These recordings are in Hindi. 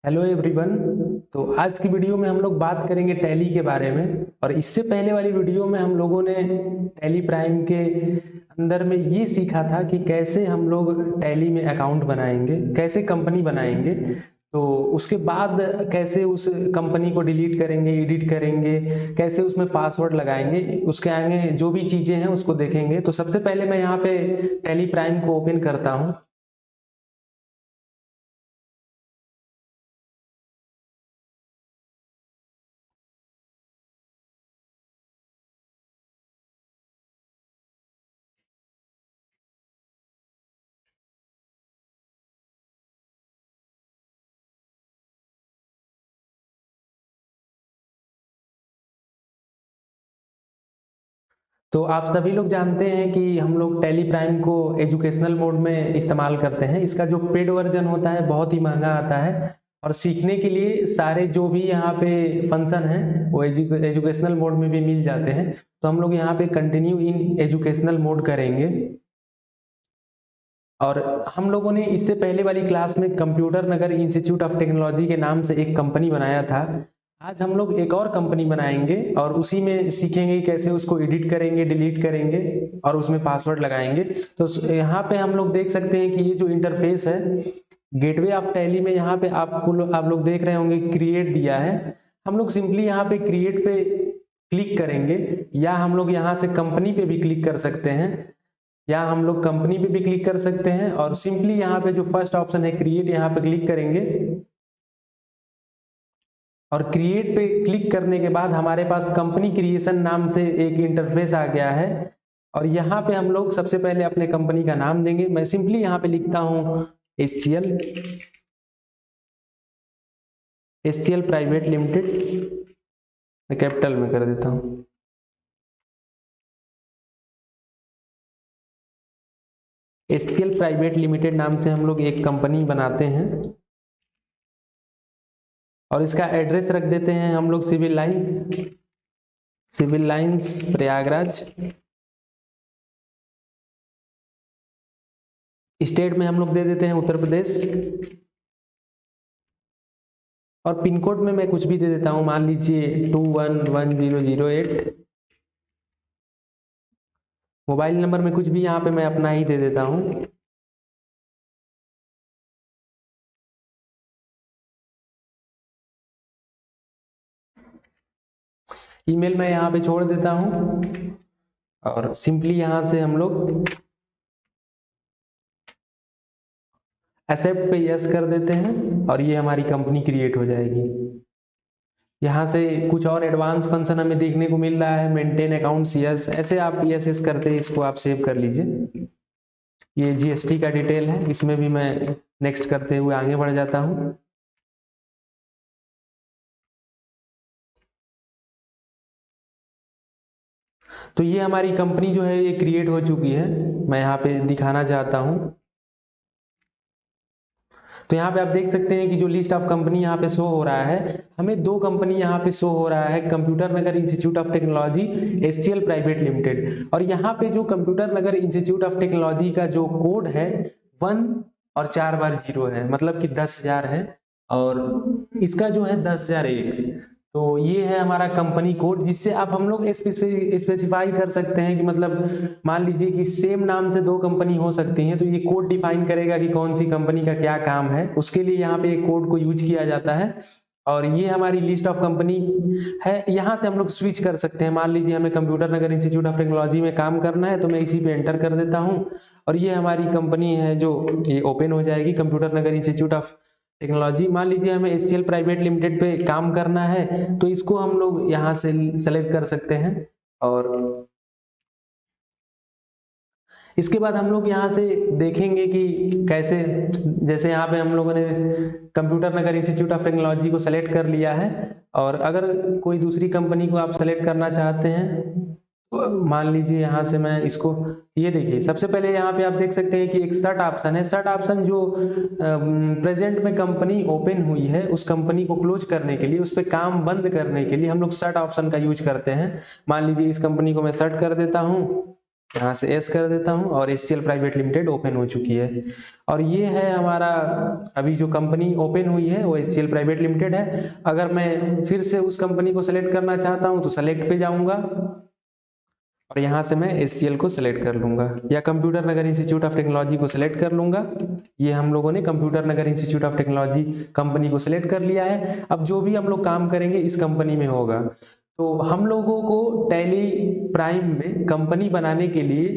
Hello everyone. तो आज की वीडियो में हम लोग बात करेंगे टैली के बारे में। और इससे पहले वाली वीडियो में हम लोगों ने टैली प्राइम के अंदर में ये सीखा था कि कैसे हम लोग टैली में अकाउंट बनाएंगे, कैसे कंपनी बनाएंगे, तो उसके बाद कैसे उस कंपनी को डिलीट करेंगे, एडिट करेंगे, कैसे उसमें पासवर्ड लगाएंगे, उसके आगे जो भी चीज़ें हैं उसको देखेंगे। तो सबसे पहले मैं यहाँ पे टैली प्राइम को ओपन करता हूँ। तो आप सभी लोग जानते हैं कि हम लोग टैली प्राइम को एजुकेशनल मोड में इस्तेमाल करते हैं। इसका जो पेड वर्जन होता है बहुत ही महंगा आता है, और सीखने के लिए सारे जो भी यहाँ पे फंक्शन हैं वो एजुकेशनल मोड में भी मिल जाते हैं। तो हम लोग यहाँ पे कंटिन्यू इन एजुकेशनल मोड करेंगे। और हम लोगों ने इससे पहले वाली क्लास में computer Nagar institute of technology के नाम से एक कंपनी बनाया था। आज हम लोग एक और कंपनी बनाएंगे और उसी में सीखेंगे कैसे उसको एडिट करेंगे, डिलीट करेंगे और उसमें पासवर्ड लगाएंगे। तो यहाँ पे हम लोग देख सकते हैं कि ये जो इंटरफेस है गेटवे ऑफ टैली में, यहाँ पे आप लोग देख रहे होंगे क्रिएट दिया है। हम लोग सिंपली यहाँ पे क्रिएट पे क्लिक करेंगे, या हम लोग यहाँ से कंपनी पे भी क्लिक कर सकते हैं, या हम लोग कंपनी पे भी क्लिक कर सकते हैं। और सिंपली यहाँ पे जो फर्स्ट ऑप्शन है क्रिएट, यहाँ पे क्लिक करेंगे। और क्रिएट पे क्लिक करने के बाद हमारे पास कंपनी क्रिएशन नाम से एक इंटरफेस आ गया है। और यहाँ पे हम लोग सबसे पहले अपने कंपनी का नाम देंगे। मैं सिंपली यहाँ पे लिखता हूँ एचसीएल, एचसीएल प्राइवेट लिमिटेड, मैं कैपिटल में कर देता हूँ। एचसीएल प्राइवेट लिमिटेड नाम से हम लोग एक कंपनी बनाते हैं और इसका एड्रेस रख देते हैं हम लोग सिविल लाइंस प्रयागराज। स्टेट में हम लोग दे देते हैं उत्तर प्रदेश। और पिन कोड में मैं कुछ भी दे देता हूं, मान लीजिए 211008। मोबाइल नंबर में कुछ भी यहाँ पे मैं अपना ही दे देता हूं। ईमेल मैं यहाँ पे छोड़ देता हूं। और सिंपली यहाँ से हम लोग एक्सेप्ट पे यस कर देते हैं और ये हमारी कंपनी क्रिएट हो जाएगी। यहाँ से कुछ और एडवांस फंक्शन हमें देखने को मिल रहा है, मेंटेन अकाउंट्स, यस, ऐसे आप यस यस करते हैं, इसको आप सेव कर लीजिए। ये जीएसटी का डिटेल है, इसमें भी मैं नेक्स्ट करते हुए आगे बढ़ जाता हूँ। तो ये हमारी कंपनी जो है ये क्रिएट हो चुकी है, मैं यहाँ पे दिखाना चाहता हूँ। तो यहाँ पे आप देख सकते हैं कि जो लिस्ट ऑफ कंपनी यहाँ पे शो हो रहा है, हमें दो कंपनी यहाँ पे शो हो रहा है, computer Nagar institute of technology, HCL private limited. और यहाँ पे जो computer Nagar institute of technology का जो कोड है 1 और 4 बार 0 है, मतलब कि 10,000 है। और इसका जो है 10,001। तो ये है हमारा कंपनी कोड, जिससे आप हम लोग स्पेसिफाई कर सकते हैं कि मतलब मान लीजिए कि सेम नाम से दो कंपनी हो सकती हैं, तो ये कोड डिफाइन करेगा कि कौन सी कंपनी का क्या काम है, उसके लिए यहाँ पे एक कोड को यूज किया जाता है। और ये हमारी लिस्ट ऑफ कंपनी है, यहाँ से हम लोग स्विच कर सकते हैं। मान लीजिए हमें computer Nagar institute of technology में काम करना है, तो मैं इसी पे एंटर कर देता हूँ और ये हमारी कंपनी है जो ये ओपन हो जाएगी, computer Nagar institute of technology. मान लीजिए हमें एचसीएल प्राइवेट लिमिटेड पे काम करना है, तो इसको हम लोग यहाँ से सेलेक्ट कर सकते हैं। और इसके बाद हम लोग यहाँ से देखेंगे कि कैसे, जैसे यहाँ पे हम लोगों ने computer Nagar institute of technology को सेलेक्ट कर लिया है। और अगर कोई दूसरी कंपनी को आप सेलेक्ट करना चाहते हैं, मान लीजिए यहाँ से मैं इसको, ये देखिए सबसे पहले यहाँ पे आप देख सकते हैं कि एक सर्ट ऑप्शन है। सर्ट ऑप्शन जो प्रेजेंट में कंपनी ओपन हुई है उस कंपनी को क्लोज करने के लिए, उस पर काम बंद करने के लिए हम लोग सर्ट ऑप्शन का यूज करते हैं। मान लीजिए इस कंपनी को मैं सर्ट कर देता हूँ यहाँ से एस कर देता हूँ और एचसीएल प्राइवेट लिमिटेड ओपन हो चुकी है। और ये है हमारा अभी जो कंपनी ओपन हुई है वो एचसीएल प्राइवेट लिमिटेड है। अगर मैं फिर से उस कंपनी को सेलेक्ट करना चाहता हूँ तो सेलेक्ट पे जाऊंगा और यहाँ से मैं एचसीएल को सिलेक्ट कर लूंगा या computer Nagar institute of technology को सिलेक्ट कर लूंगा। ये हम लोगों ने computer Nagar institute of technology company को सिलेक्ट कर लिया है। अब जो भी हम लोग काम करेंगे इस कंपनी में होगा। तो हम लोगों को टैली प्राइम में कंपनी बनाने के लिए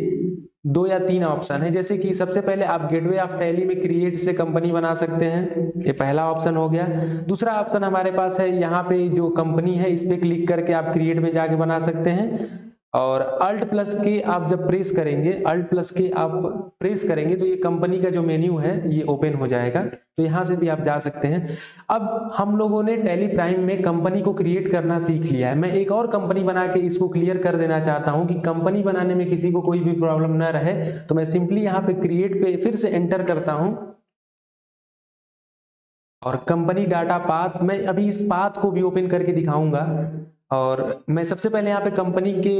2 या 3 ऑप्शन है। जैसे कि सबसे पहले आप गेटवे ऑफ टैली में क्रिएट से कंपनी बना सकते हैं, ये पहला ऑप्शन हो गया। दूसरा ऑप्शन हमारे पास है यहाँ पे जो कंपनी है इस पे क्लिक करके आप क्रिएट में जाके बना सकते हैं। और अल्ट प्लस के आप जब प्रेस करेंगे, अल्ट प्लस के आप प्रेस करेंगे तो ये कंपनी का जो मेन्यू है ये ओपन हो जाएगा। तो यहाँ से भी आप जा सकते हैं। अब हम लोगों ने टैली प्राइम में कंपनी को क्रिएट करना सीख लिया है। मैं एक और कंपनी बना के इसको क्लियर कर देना चाहता हूँ कि कंपनी बनाने में किसी को कोई भी प्रॉब्लम ना रहे। तो मैं सिंपली यहाँ पे क्रिएट पे फिर से एंटर करता हूँ और कंपनी डाटा पाथ, मैं अभी इस पाथ को भी ओपन करके दिखाऊंगा। और मैं सबसे पहले यहाँ पे कंपनी के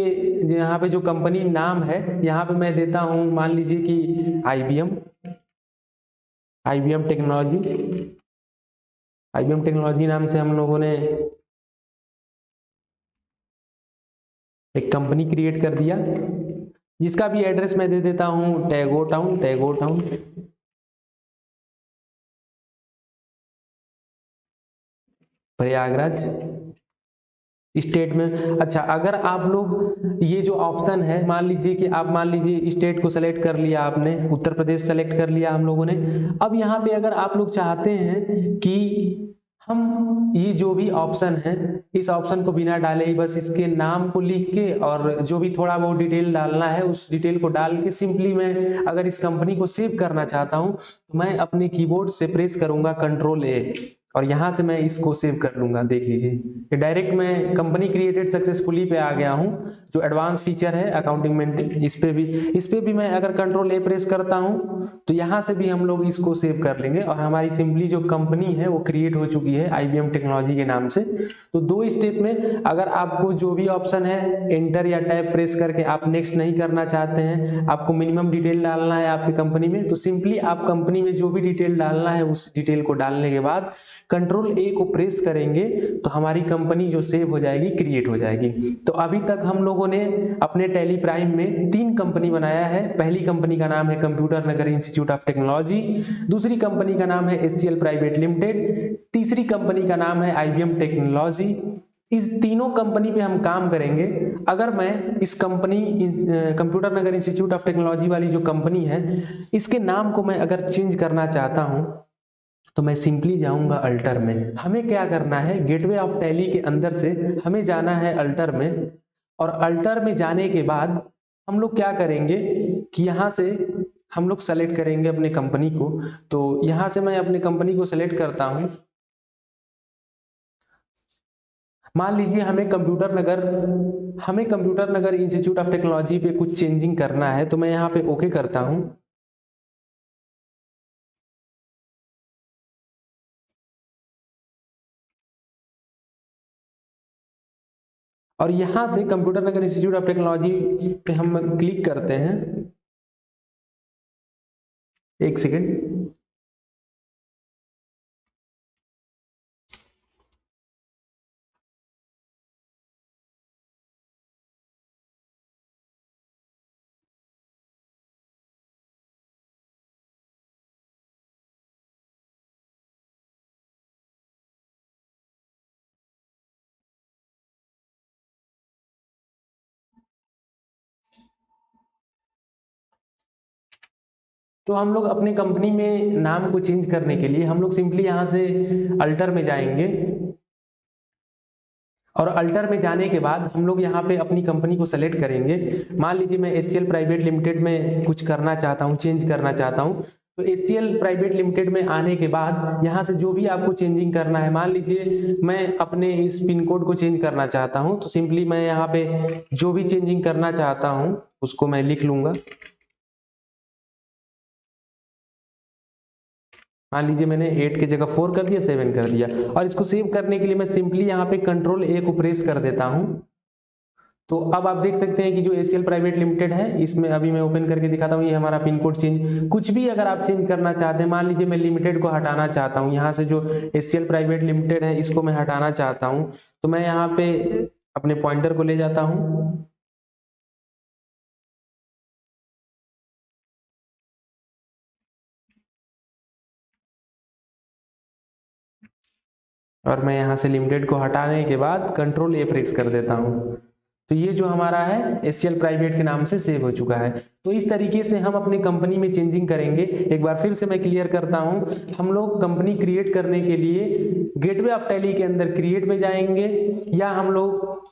यहाँ पे जो कंपनी नाम है यहाँ पे मैं देता हूँ, मान लीजिए कि आईबीएम टेक्नोलॉजी नाम से हम लोगों ने एक कंपनी क्रिएट कर दिया, जिसका भी एड्रेस मैं दे देता हूँ टैगो टाउन प्रयागराज स्टेट में। अच्छा, अगर आप लोग ये जो ऑप्शन है, मान लीजिए स्टेट को सेलेक्ट कर लिया आपने, उत्तर प्रदेश सेलेक्ट कर लिया हम लोगों ने। अब यहाँ पे अगर आप लोग चाहते हैं कि हम ये जो भी ऑप्शन है इस ऑप्शन को बिना डाले ही बस इसके नाम को लिख के और जो भी थोड़ा बहुत डिटेल डालना है उस डिटेल को डाल के सिंपली मैं अगर इस कंपनी को सेव करना चाहता हूं तो मैं अपने कीबोर्ड से प्रेस करूंगा Ctrl+A और यहां से मैं इसको सेव कर लूंगा। देख लीजिए ये डायरेक्ट मैं कंपनी क्रिएटेड सक्सेसफुली पे आ गया हूं। जो एडवांस फीचर है अकाउंटिंग मेंटेन, इस पे भी मैं अगर Ctrl+A प्रेस करता हूं तो यहां से भी हम लोग इसको सेव कर लेंगे और हमारी सिंपली जो कंपनी है वो क्रिएट हो चुकी है आईबीएम टेक्नोलॉजी के नाम से। तो 2 स्टेप में अगर आपको जो भी ऑप्शन है एंटर या टैब प्रेस करके आप नेक्स्ट नहीं करना चाहते हैं, आपको मिनिमम डिटेल डालना है आपकी कंपनी में, तो सिंपली आप कंपनी में जो भी डिटेल डालना है उस डिटेल को डालने के बाद Ctrl+A को प्रेस करेंगे तो हमारी कंपनी जो सेव हो जाएगी, क्रिएट हो जाएगी। तो अभी तक हम लोगों ने अपने टैली प्राइम में 3 कंपनी बनाया है। पहली कंपनी का नाम है computer Nagar institute of technology, दूसरी कंपनी का नाम है एचसीएल प्राइवेट लिमिटेड, तीसरी कंपनी का नाम है आईबीएम टेक्नोलॉजी। इस तीनों कंपनी पे हम काम करेंगे। अगर मैं इस company computer Nagar institute of technology वाली जो कंपनी है इसके नाम को मैं अगर चेंज करना चाहता हूं तो मैं सिंपली जाऊंगा अल्टर में। हमें क्या करना है, गेटवे ऑफ टैली के अंदर से हमें जाना है अल्टर में और अल्टर में जाने के बाद हम लोग क्या करेंगे कि यहाँ से हम लोग सेलेक्ट करेंगे अपने कंपनी को। तो यहाँ से मैं अपने कंपनी को सेलेक्ट करता हूँ। मान लीजिए हमें computer Nagar institute of technology पे कुछ चेंजिंग करना है तो मैं यहाँ पे ओके करता हूँ। और यहां से computer Nagar institute of technology पे हम क्लिक करते हैं। एक सेकेंड, तो हम लोग अपनी कंपनी में नाम को चेंज करने के लिए हम लोग सिंपली यहां से अल्टर में जाएंगे और अल्टर में जाने के बाद हम लोग यहाँ पे अपनी कंपनी को सेलेक्ट करेंगे। मान लीजिए मैं एचसीएल प्राइवेट लिमिटेड में कुछ करना चाहता हूँ, चेंज करना चाहता हूँ। तो एचसीएल प्राइवेट लिमिटेड में आने के बाद यहाँ से जो भी आपको चेंजिंग करना है, मान लीजिए मैं अपने इस पिन कोड को चेंज करना चाहता हूँ तो सिंपली मैं यहाँ पे जो भी चेंजिंग करना चाहता हूँ उसको मैं लिख लूंगा। मान लीजिए मैंने 8 की जगह 4 कर दिया, 7 कर दिया। और इसको सेव करने के लिए मैं सिंपली यहाँ पे Ctrl+A को प्रेस कर देता हूँ तो अब आप देख सकते हैं कि जो एचसीएल प्राइवेट लिमिटेड है, इसमें अभी मैं ओपन करके दिखाता हूँ, ये हमारा पिन कोड चेंज, कुछ भी अगर आप चेंज करना चाहते हैं, मान लीजिए मैं लिमिटेड को हटाना चाहता हूँ, यहाँ से जो एचसीएल प्राइवेट लिमिटेड है इसको मैं हटाना चाहता हूँ, तो मैं यहाँ पे अपने पॉइंटर को ले जाता हूँ और मैं यहाँ से लिमिटेड को हटाने के बाद कंट्रोल ए प्रेस कर देता हूँ। तो ये जो हमारा है एचसीएल प्राइवेट के नाम से सेव हो चुका है। तो इस तरीके से हम अपनी कंपनी में चेंजिंग करेंगे। एक बार फिर से मैं क्लियर करता हूँ, हम लोग कंपनी क्रिएट करने के लिए गेटवे ऑफ टैली के अंदर क्रिएट में जाएंगे, या हम लोग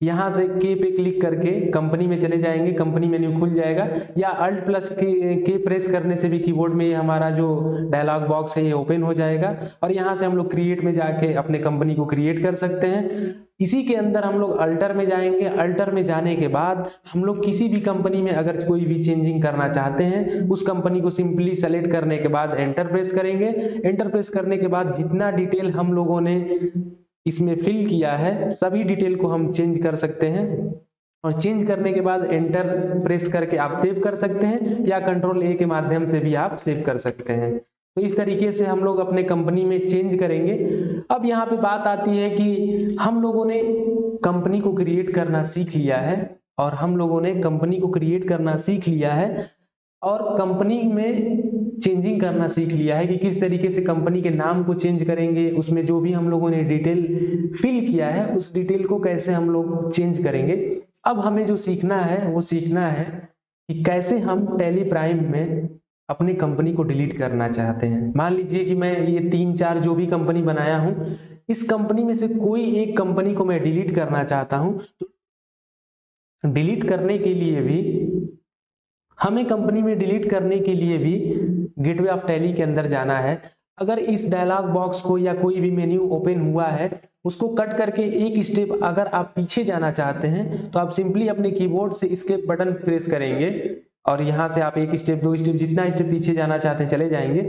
यहाँ से के पे क्लिक करके कंपनी में चले जाएंगे, कंपनी मेन्यू खुल जाएगा, या अल्ट प्लस के प्रेस करने से भी कीबोर्ड में हमारा जो डायलॉग बॉक्स है ये ओपन हो जाएगा, और यहाँ से हम लोग क्रिएट में जाके अपने कंपनी को क्रिएट कर सकते हैं। इसी के अंदर हम लोग अल्टर में जाएंगे, अल्टर में जाने के बाद हम लोग किसी भी कंपनी में अगर कोई भी चेंजिंग करना चाहते हैं, उस कंपनी को सिंपली सेलेक्ट करने के बाद एंटर प्रेस करेंगे। एंटर प्रेस करने के बाद जितना डिटेल हम लोगों ने इसमें फिल किया है सभी डिटेल को हम चेंज कर सकते हैं, और चेंज करने के बाद एंटर प्रेस करके आप सेव कर सकते हैं, या कंट्रोल ए के माध्यम से भी आप सेव कर सकते हैं। तो इस तरीके से हम लोग अपने कंपनी में चेंज करेंगे। अब यहाँ पे बात आती है कि हम लोगों ने कंपनी को क्रिएट करना सीख लिया है, और हम लोगों ने कंपनी को क्रिएट करना सीख लिया है और कंपनी में चेंजिंग करना सीख लिया है कि किस तरीके से कंपनी के नाम को चेंज करेंगे, उसमें जो भी हम लोगों ने डिटेल फिल किया है उस डिटेल को कैसे हम लोग चेंज करेंगे। अब हमें जो सीखना है वो सीखना है कि कैसे हम टैली प्राइम में अपनी कंपनी को डिलीट करना चाहते हैं। मान लीजिए कि मैं ये 3-4 जो भी कंपनी बनाया हूं, इस कंपनी में से कोई एक कंपनी को मैं डिलीट करना चाहता हूं, तो डिलीट करने के लिए भी हमें कंपनी में डिलीट करने के लिए भी गेटवे ऑफ टैली के अंदर जाना है। अगर इस डायलॉग बॉक्स को या कोई भी मेन्यू ओपन हुआ है उसको कट करके एक स्टेप अगर आप पीछे जाना चाहते हैं, तो आप सिंपली अपने कीबोर्ड से एस्केप बटन प्रेस करेंगे और यहाँ से आप 1 स्टेप 2 स्टेप जितना स्टेप पीछे जाना चाहते हैं चले जाएंगे।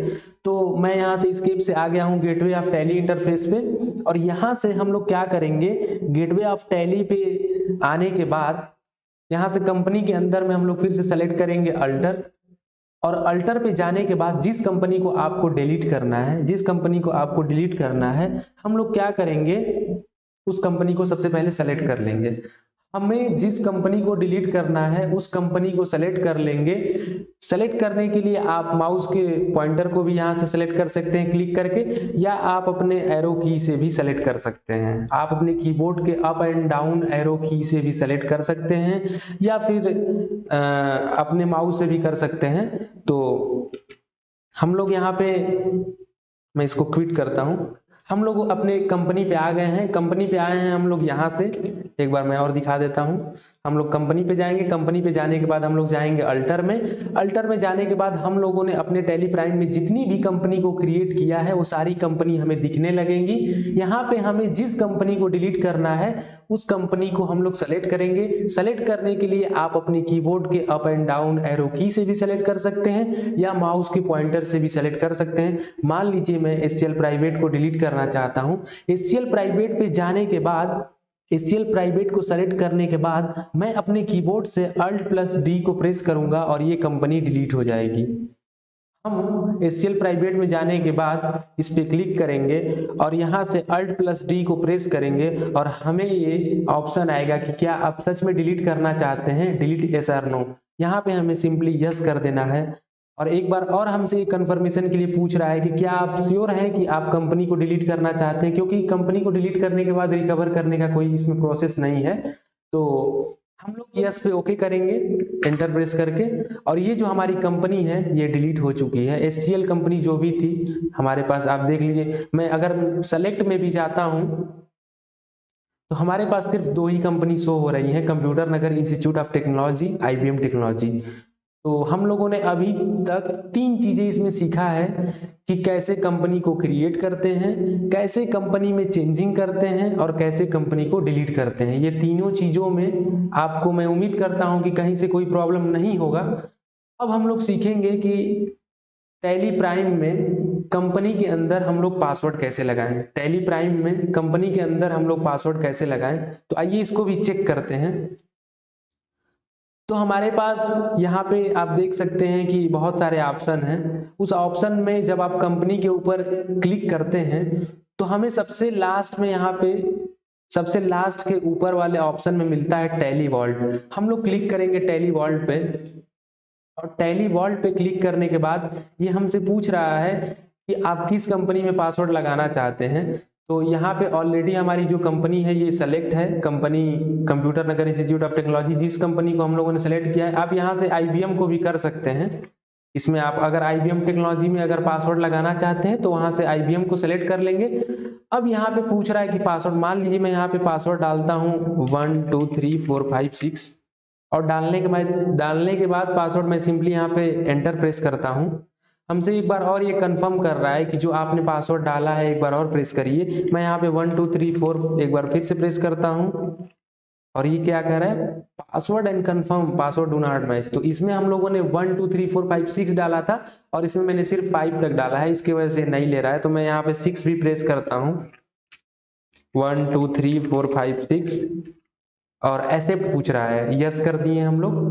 तो मैं यहाँ से एस्केप से आ गया हूँ गेटवे ऑफ टैली इंटरफेस पे, और यहाँ से हम लोग क्या करेंगे, गेटवे ऑफ टैली पे आने के बाद यहाँ से कंपनी के अंदर में हम लोग फिर से सेलेक्ट करेंगे अल्टर, और अल्टर पे जाने के बाद जिस कंपनी को आपको डिलीट करना है, जिस कंपनी को आपको डिलीट करना है, हम लोग क्या करेंगे, उस कंपनी को सबसे पहले सेलेक्ट कर लेंगे। हमें जिस कंपनी को डिलीट करना है उस कंपनी को सेलेक्ट कर लेंगे। सेलेक्ट करने के लिए आप माउस के पॉइंटर को भी यहाँ से सेलेक्ट कर सकते हैं क्लिक करके, या आप अपने एरो की से भी सेलेक्ट कर सकते हैं। आप अपने कीबोर्ड के अप एंड डाउन एरो की से भी सेलेक्ट कर सकते हैं, या फिर अपने माउस से भी कर सकते हैं। तो हम लोग यहाँ पे, मैं इसको क्विट करता हूँ, हम लोग अपने कंपनी पे आ गए हैं। कंपनी पे आए हैं हम लोग, यहाँ से एक बार मैं और दिखा देता हूँ। हम लोग कंपनी पे जाएंगे, कंपनी पे जाने के बाद हम लोग जाएंगे अल्टर में। अल्टर में जाने के बाद हम लोगों ने अपने टैली प्राइम में जितनी भी कंपनी को क्रिएट किया है वो सारी कंपनी हमें दिखने लगेंगी। यहाँ पे हमें जिस कंपनी को डिलीट करना है उस कंपनी को हम लोग सेलेक्ट करेंगे। सेलेक्ट करने के लिए आप अपने कीबोर्ड के अप एंड डाउन एरो की से भी सेलेक्ट कर सकते हैं, या माउस के पॉइंटर से भी सेलेक्ट कर सकते हैं। मान लीजिए मैं एचसीएल प्राइवेट को डिलीट करना चाहता हूं। एचसीएल प्राइवेट पे जाने के बाद, एचसीएल प्राइवेट को सेलेक्ट करने के बाद मैं अपने कीबोर्ड से Alt+D को प्रेस करूंगा और ये कंपनी डिलीट हो जाएगी। हम एचसीएल प्राइवेट में जाने के बाद इस पे क्लिक करेंगे और यहाँ से Alt+D को प्रेस करेंगे और हमें ये ऑप्शन आएगा कि क्या आप सच में डिलीट करना चाहते हैं, डिलीट यस और नो। यहाँ पे हमें सिंपली यस कर देना है। और एक बार और हमसे कंफर्मेशन के लिए पूछ रहा है कि क्या आप श्योर हैं कि आप कंपनी को डिलीट करना चाहते हैं, क्योंकि कंपनी को डिलीट करने के बाद रिकवर करने का कोई इसमें प्रोसेस नहीं है। तो हम लोग यस पे ओके करेंगे एंटर प्रेस करके, और ये जो हमारी कंपनी है ये डिलीट हो चुकी है। एचसीएल कंपनी जो भी थी हमारे पास, आप देख लीजिए, मैं अगर सेलेक्ट में भी जाता हूं तो हमारे पास सिर्फ 2 ही कंपनी शो हो रही है, computer Nagar institute of technology, IBM technology. तो हम लोगों ने अभी तक 3 चीजें इसमें सीखा है कि कैसे कंपनी को क्रिएट करते हैं, कैसे कंपनी में चेंजिंग करते हैं, और कैसे कंपनी को डिलीट करते हैं। ये तीनों चीजों में आपको मैं उम्मीद करता हूं कि कहीं से कोई प्रॉब्लम नहीं होगा। अब हम लोग सीखेंगे कि टैली प्राइम में कंपनी के अंदर हम लोग पासवर्ड कैसे लगाएं, टैली प्राइम में कंपनी के अंदर हम लोग पासवर्ड कैसे लगाएं। तो आइए इसको भी चेक करते हैं। तो हमारे पास यहाँ पे आप देख सकते हैं कि बहुत सारे ऑप्शन हैं। उस ऑप्शन में जब आप कंपनी के ऊपर क्लिक करते हैं तो हमें सबसे लास्ट में यहाँ पे सबसे लास्ट के ऊपर वाले ऑप्शन में मिलता है टैली वॉल्ट। हम लोग क्लिक करेंगे टैली वॉल्ट पे, और टैली वॉल्ट पे क्लिक करने के बाद ये हमसे पूछ रहा है कि आप किस कंपनी में पासवर्ड लगाना चाहते हैं। तो यहाँ पे ऑलरेडी हमारी जो कंपनी है ये सेलेक्ट है, company computer Nagar institute of technology, जिस कंपनी को हम लोगों ने सेलेक्ट किया है। आप यहाँ से IBM को भी कर सकते हैं। इसमें आप अगर IBM टेक्नोलॉजी में अगर पासवर्ड लगाना चाहते हैं तो वहां से IBM को सेलेक्ट कर लेंगे। अब यहाँ पे पूछ रहा है कि पासवर्ड, मान लीजिए मैं यहाँ पे पासवर्ड डालता हूँ 1 2 3 4 5 6, और डालने के बाद पासवर्ड मैं सिंपली यहाँ पे एंटर प्रेस करता हूँ। हमसे एक बार और ये कंफर्म कर रहा है कि जो आपने पासवर्ड डाला है एक बार और प्रेस करिए। मैं यहाँ पे 1 2 3 4 एक बार फिर से प्रेस करता हूँ, और ये क्या कह रहा है, password and confirm password do not match. तो इसमें हम लोगों ने 1 2 3 4 5 6 डाला था, और इसमें मैंने सिर्फ 5 तक डाला है, इसकी वजह से नहीं ले रहा है। तो मैं यहाँ पे 6 भी प्रेस करता हूँ, 1 2 3 4 5 6, और एक्सेप्ट पूछ रहा है, यस कर दिए हम लोग।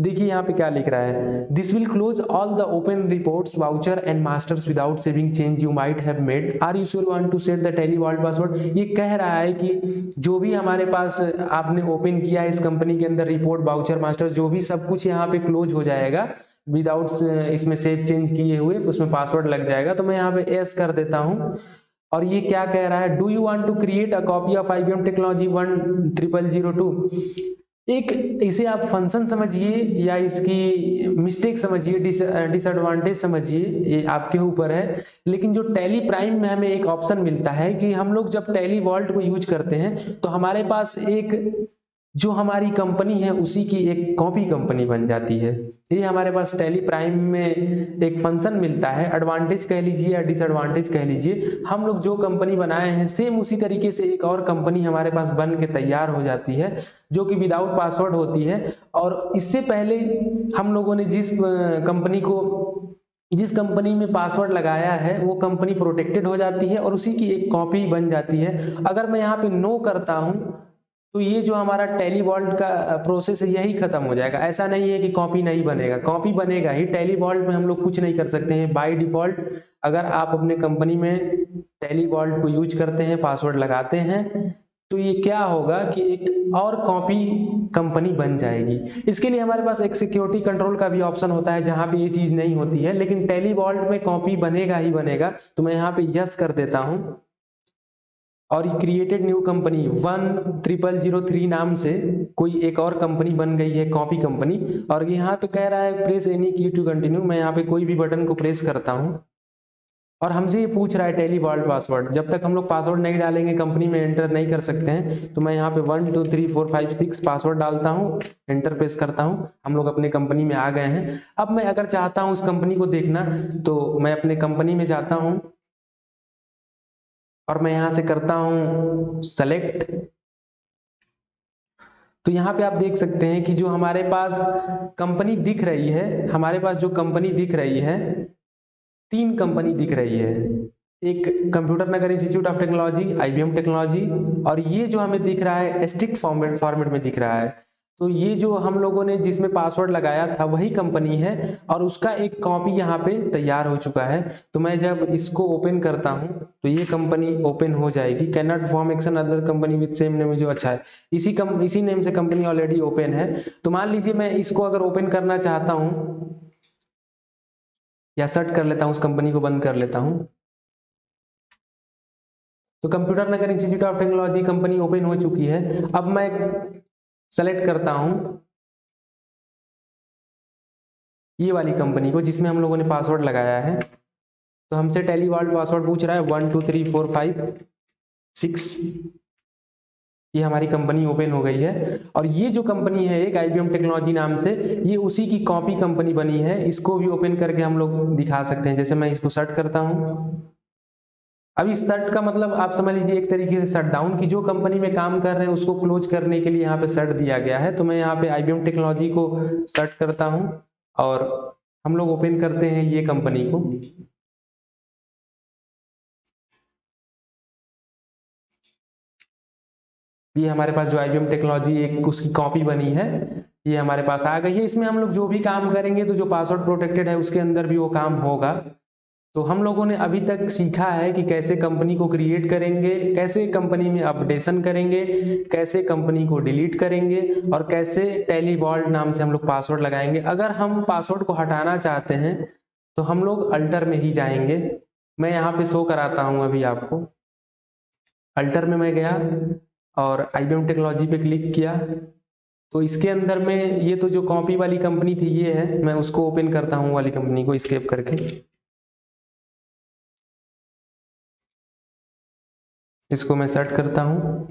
देखिए यहाँ पे क्या लिख रहा है, this will close all the open reports voucher and masters without saving change you might have made, are you sure want to set the Tally vault password. ये कह रहा है कि जो भी हमारे पास आपने ओपन किया है इस कंपनी के अंदर, रिपोर्ट वाउचर मास्टर्स जो भी सब कुछ यहाँ पे क्लोज हो जाएगा विदाउट इसमें सेव चेंज किए हुए, उसमें पासवर्ड लग जाएगा। तो मैं यहाँ पे यस कर देता हूँ। और ये क्या कह रहा है, do you want to create a copy of IBM technology 10002। एक इसे आप फंक्शन समझिए या इसकी मिस्टेक समझिए, डिसएडवांटेज समझिए, ये आपके ऊपर है। लेकिन जो टैली प्राइम में हमें एक ऑप्शन मिलता है कि हम लोग जब टैली वॉल्ट को यूज करते हैं तो हमारे पास एक जो हमारी कंपनी है उसी की एक कॉपी कंपनी बन जाती है। ये हमारे पास टैली प्राइम में एक फंक्शन मिलता है, एडवांटेज कह लीजिए या डिसएडवांटेज कह लीजिए। हम लोग जो कंपनी बनाए हैं सेम उसी तरीके से एक और कंपनी हमारे पास बन के तैयार हो जाती है, जो कि विदाउट पासवर्ड होती है। और इससे पहले हम लोगों ने जिस कंपनी में पासवर्ड लगाया है वो कंपनी प्रोटेक्टेड हो जाती है और उसी की एक कॉपी बन जाती है। अगर मैं यहाँ पे नो करता हूँ तो ये जो हमारा टैली वॉल्ट का प्रोसेस है यही खत्म हो जाएगा। ऐसा नहीं है कि कॉपी नहीं बनेगा, कॉपी बनेगा ही। टैली वॉल्ट में हम लोग कुछ नहीं कर सकते हैं बाय डिफॉल्ट। अगर आप अपने कंपनी में टैली वॉल्ट को यूज करते हैं, पासवर्ड लगाते हैं, तो ये क्या होगा कि एक और कॉपी कंपनी बन जाएगी। इसके लिए हमारे पास एक सिक्योरिटी कंट्रोल का भी ऑप्शन होता है जहां पे ये चीज नहीं होती है, लेकिन टैली वॉल्ट में कॉपी बनेगा ही बनेगा। तो मैं यहाँ पे यस कर देता हूं, और क्रिएटेड न्यू कंपनी 10003 नाम से कोई एक और कंपनी बन गई है, कॉपी कंपनी। और यहाँ पे कह रहा है प्रेस एनी की टू कंटिन्यू। मैं यहाँ पे कोई भी बटन को प्रेस करता हूँ और हमसे ये पूछ रहा है टैली वॉल्ट पासवर्ड। जब तक हम लोग पासवर्ड नहीं डालेंगे कंपनी में एंटर नहीं कर सकते हैं। तो मैं यहाँ पे 1 2 3 4 5 6 पासवर्ड डालता हूँ, एंटर प्रेस करता हूँ। हम लोग अपने कंपनी में आ गए हैं। अब मैं अगर चाहता हूँ उस कंपनी को देखना तो मैं अपने कंपनी में जाता हूँ और मैं यहां से करता हूं सेलेक्ट। तो यहाँ पे आप देख सकते हैं कि जो हमारे पास कंपनी दिख रही है, हमारे पास जो कंपनी दिख रही है, 3 कंपनी दिख रही है। एक computer Nagar institute of technology, IBM technology, और ये जो हमें दिख रहा है स्ट्रिक्ट फॉर्मेट में दिख रहा है। तो ये जो हम लोगों ने जिसमें पासवर्ड लगाया था वही कंपनी है और उसका एक कॉपी यहाँ पे तैयार हो चुका है। तो मैं जब इसको ओपन करता हूँ तो ये कंपनी ओपन हो जाएगी। Can not perform action other company with same name, जो अच्छा है इसी नेम से कंपनी ऑलरेडी ओपन है। तो मान लीजिए मैं इसको अगर ओपन करना चाहता हूँ या शट कर लेता हूँ, उस कंपनी को बंद कर लेता हूँ। तो computer Nagar institute of technology company open हो चुकी है। अब मैं सेलेक्ट करता हूं ये वाली कंपनी को जिसमें हम लोगों ने पासवर्ड लगाया है। तो हमसे टैली वॉल्ट पासवर्ड पूछ रहा है 1 2 3 4 5 6। ये हमारी कंपनी ओपन हो गई है। और ये जो कंपनी है एक IBM टेक्नोलॉजी नाम से, ये उसी की कॉपी कंपनी बनी है। इसको भी ओपन करके हम लोग दिखा सकते हैं। जैसे मैं इसको सर्च करता हूं, अब इस शट का मतलब आप समझ लीजिए एक तरीके से शट डाउन, की जो कंपनी में काम कर रहे हैं उसको क्लोज करने के लिए यहाँ पे शट दिया गया है। तो मैं यहाँ पे IBM टेक्नोलॉजी को शट करता हूँ और हम लोग ओपन करते हैं ये कंपनी को। ये हमारे पास जो IBM टेक्नोलॉजी एक उसकी कॉपी बनी है, ये हमारे पास आ गई है। इसमें हम लोग जो भी काम करेंगे तो जो पासवर्ड प्रोटेक्टेड है उसके अंदर भी वो काम होगा। तो हम लोगों ने अभी तक सीखा है कि कैसे कंपनी को क्रिएट करेंगे, कैसे कंपनी में अपडेशन करेंगे, कैसे कंपनी को डिलीट करेंगे और कैसे टैली वॉल्ट नाम से हम लोग पासवर्ड लगाएंगे। अगर हम पासवर्ड को हटाना चाहते हैं तो हम लोग अल्टर में ही जाएंगे। मैं यहाँ पे शो कराता हूँ अभी आपको। अल्टर में मैं गया और IBM टेक्नोलॉजी पे क्लिक किया, तो इसके अंदर में ये तो जो कॉपी वाली कंपनी थी ये है, मैं उसको ओपन करता हूँ वाली कंपनी को एस्केप करके। इसको मैं सेट करता हूँ।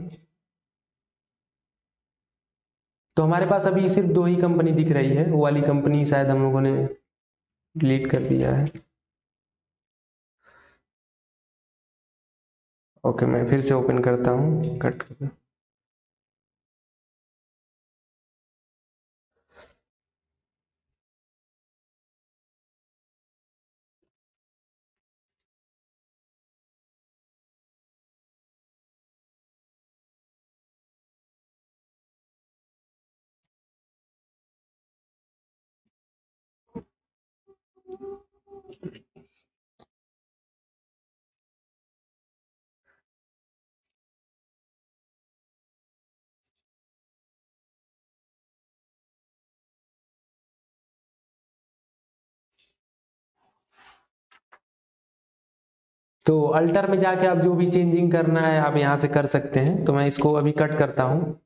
तो हमारे पास अभी सिर्फ दो ही कंपनी दिख रही है, वो वाली कंपनी शायद हम लोगों ने डिलीट कर दिया है। ओके, मैं फिर से ओपन करता हूँ कट करके। तो अल्टर में जाके आप जो भी चेंजिंग करना है आप यहाँ से कर सकते हैं। तो मैं इसको अभी कट करता हूँ।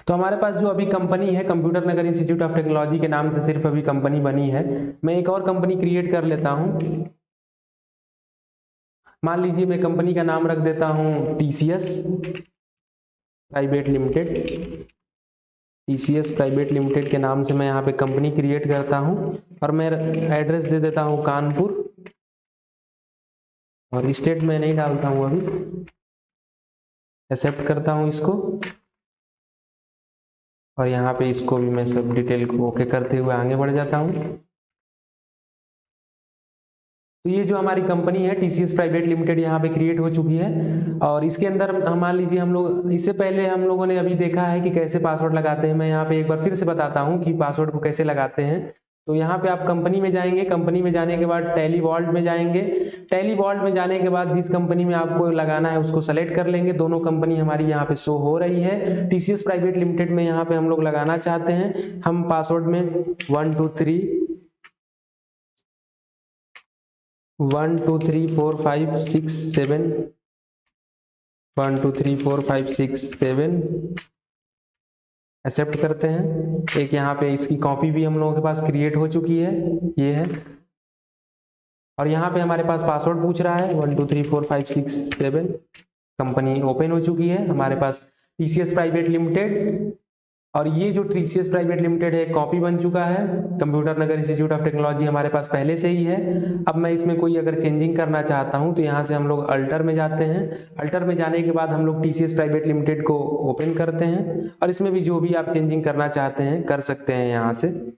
तो हमारे पास जो अभी कंपनी है computer Nagar institute of technology के नाम से सिर्फ अभी कंपनी बनी है। मैं एक और कंपनी क्रिएट कर लेता हूँ। मान लीजिए मैं कंपनी का नाम रख देता हूँ TCS private limited. TCS private limited के नाम से मैं यहाँ पे कंपनी क्रिएट करता हूँ और मैं एड्रेस दे देता हूँ कानपुर, और स्टेट में नहीं डालता हूँ अभी। एक्सेप्ट करता हूँ इसको और यहाँ पे इसको भी मैं सब डिटेल को ओके करते हुए आगे बढ़ जाता हूँ। तो ये जो हमारी कंपनी है TCS प्राइवेट लिमिटेड यहाँ पे क्रिएट हो चुकी है। और इसके अंदर हम मान लीजिए हम लोग इससे पहले हम लोगों ने अभी देखा है कि कैसे पासवर्ड लगाते हैं। मैं यहाँ पे एक बार फिर से बताता हूँ कि पासवर्ड को कैसे लगाते हैं। तो यहाँ पे आप कंपनी में जाएंगे, कंपनी में जाने के बाद टैली वॉल्ट में जाएंगे। टैली वॉल्ट में जाने के बाद जिस कंपनी में आपको लगाना है उसको सेलेक्ट कर लेंगे। दोनों कंपनी हमारी यहाँ पे शो हो रही है। TCS प्राइवेट लिमिटेड में यहाँ पे हम लोग लगाना चाहते हैं। हम पासवर्ड में 1 2 3 4 5 6 7 एक्सेप्ट करते हैं। एक यहाँ पे इसकी कॉपी भी हम लोगों के पास क्रिएट हो चुकी है, ये है। और यहाँ पे हमारे पास पासवर्ड पूछ रहा है 1 2 3 4 5 6 7। कंपनी ओपन हो चुकी है हमारे पास TCS प्राइवेट लिमिटेड। और ये जो TCS प्राइवेट लिमिटेड है कॉपी बन चुका है। Computer Nagar institute of technology हमारे पास पहले से ही है। अब मैं इसमें कोई अगर चेंजिंग करना चाहता हूं तो यहाँ से हम लोग अल्टर में जाते हैं। अल्टर में जाने के बाद हम लोग TCS प्राइवेट लिमिटेड को ओपन करते हैं और इसमें भी जो भी आप चेंजिंग करना चाहते हैं कर सकते हैं यहाँ से।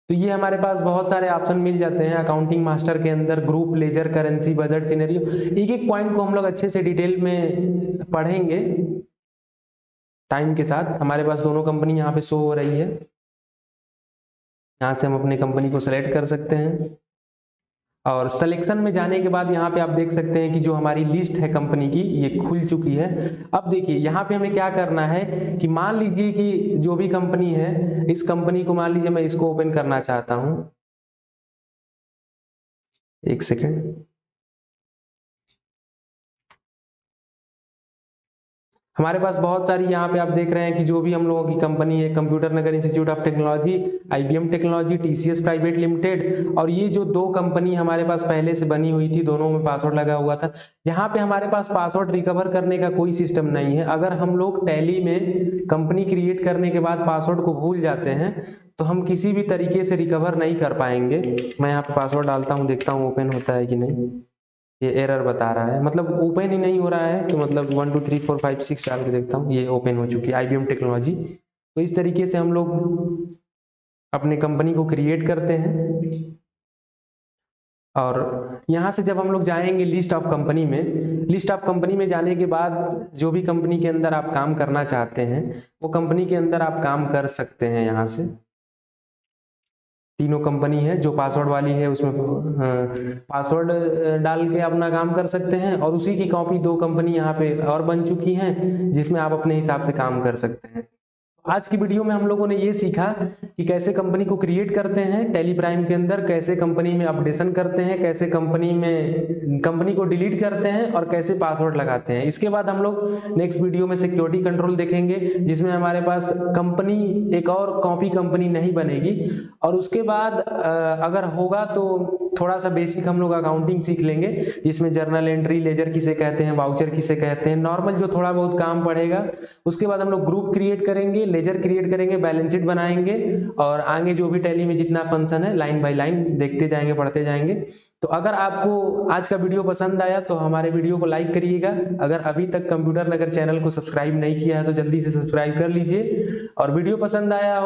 तो ये हमारे पास बहुत सारे ऑप्शन मिल जाते हैं अकाउंटिंग मास्टर के अंदर। Group, ledger, currency, budget, scenario, एक एक पॉइंट को हम लोग अच्छे से डिटेल में पढ़ेंगे टाइम के साथ। हमारे पास दोनों कंपनी यहाँ पे शो हो रही है। यहाँ से हम अपनी कंपनी को सेलेक्ट कर सकते हैं और सिलेक्शन में जाने के बाद यहाँ पे आप देख सकते हैं कि जो हमारी लिस्ट है कंपनी की ये खुल चुकी है। अब देखिए यहाँ पे हमें क्या करना है कि मान लीजिए कि जो भी कंपनी है इस कंपनी को मान लीजिए मैं इसको ओपन करना चाहता हूँ। एक सेकेंड। हमारे पास बहुत सारी यहाँ पे आप देख रहे हैं कि जो भी हम लोगों की कंपनी है, computer Nagar institute of technology, IBM technology, TCS private limited, और ये जो दो कंपनी हमारे पास पहले से बनी हुई थी, दोनों में पासवर्ड लगा हुआ था। यहाँ पे हमारे पास पासवर्ड रिकवर करने का कोई सिस्टम नहीं है। अगर हम लोग टैली में कंपनी क्रिएट करने के बाद पासवर्ड को भूल जाते हैं तो हम किसी भी तरीके से रिकवर नहीं कर पाएंगे। मैं यहाँ पे पासवर्ड डालता हूँ, देखता हूँ ओपन होता है कि नहीं। ये एरर बता रहा है, मतलब ओपन ही नहीं हो रहा है। तो मतलब 1 2 3 4 5 6 डाल के देखता हूँ, ये ओपन हो चुकी है IBM टेक्नोलॉजी। तो इस तरीके से हम लोग अपने कंपनी को क्रिएट करते हैं। और यहाँ से जब हम लोग जाएंगे लिस्ट ऑफ कंपनी में, लिस्ट ऑफ कंपनी में जाने के बाद जो भी कंपनी के अंदर आप काम करना चाहते हैं वो कंपनी के अंदर आप काम कर सकते हैं। यहाँ से तीनों कंपनी है, जो पासवर्ड वाली है उसमें पासवर्ड डाल के अपना काम कर सकते हैं, और उसी की कॉपी दो कंपनी यहाँ पे और बन चुकी हैं जिसमें आप अपने हिसाब से काम कर सकते हैं। आज की वीडियो में हम लोगों ने ये सीखा कि कैसे कंपनी को क्रिएट करते हैं टैली प्राइम के अंदर, कैसे कंपनी में अपडेशन करते हैं, कैसे कंपनी को डिलीट करते हैं, और कैसे पासवर्ड लगाते हैं। इसके बाद हम लोग नेक्स्ट वीडियो में सिक्योरिटी कंट्रोल देखेंगे, जिसमें हमारे पास कंपनी एक और कॉपी कंपनी नहीं बनेगी। और उसके बाद अगर होगा तो थोड़ा सा बेसिक हम लोग अकाउंटिंग सीख लेंगे, जिसमें जर्नल एंट्री, लेजर किसे कहते हैं, वाउचर किसे कहते हैं, नॉर्मल जो थोड़ा बहुत काम पड़ेगा। उसके बाद हम लोग ग्रुप क्रिएट करेंगे, लेजर क्रिएट करेंगे, बैलेंस शीट बनाएंगे, और आगे जो भी टैली में जितना फंक्शन है लाइन बाय लाइन देखते जाएंगे, पढ़ते जाएंगे। तो अगर आपको आज का वीडियो पसंद आया तो हमारे वीडियो को लाइक करिएगा। अगर अभी तक कंप्यूटर नगर चैनल को सब्सक्राइब नहीं किया है तो जल्दी से सब्सक्राइब कर लीजिए, और वीडियो पसंद आया हो